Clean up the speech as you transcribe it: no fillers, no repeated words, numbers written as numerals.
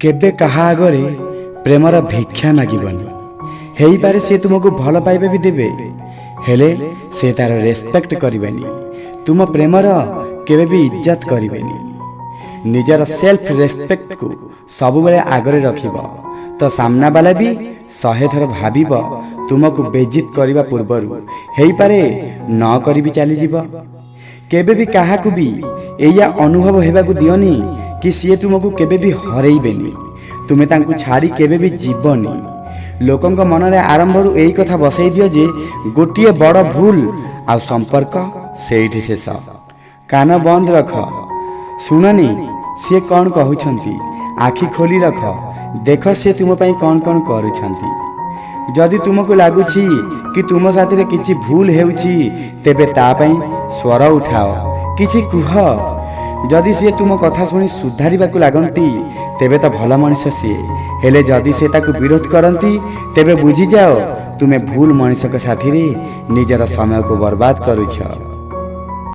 केबे कहा आगरे प्रेमर भिक्षा मागिबनी हेई पारे से तुमको भल पाइबा भी देबे हेले से तार रेस्पेक्ट करिबेनी तुम प्रेमर केबे भी इज्जत करिबेनी निजर सेल्फ रेस्पेक्ट को सब बेले आगरे रखिब तो सामना वाला भी 100 थर भाबिब तुमको बेजित करबा पूर्वरु हेई पारे न करी भी चली जीव केबे भी काहाकू भी एया अनुभव हेबाकू दियोनी कि सी तुमको केबे भी हरइबेनी तुमे तांकू छाड़ी केबे भी जीवनी लोकंक मनरे आरंभरू एई कथा बसई दियो जे गोटिए बड़ भूल आ संपर्क सेठी शेष कान बंद रख सुननी सी कौन कहउछंती आखि खोली रख देख से तुम पई कौन कौन करूछंती जदि तुमको लागुछि कि तुम साथी किछि भूल हेउछि तेबे ता पई स्वर उठाओ किछि कुह जदि सी तुम कथा शुणी सुधारिबाकू लागंती तेबे तो भल मनिष सी हेले जदि से ताकू विरोध करंती तेबे बुझी जाओ तुमे भूल मनिष के साथी रे निजर समय को बर्बाद करूछ।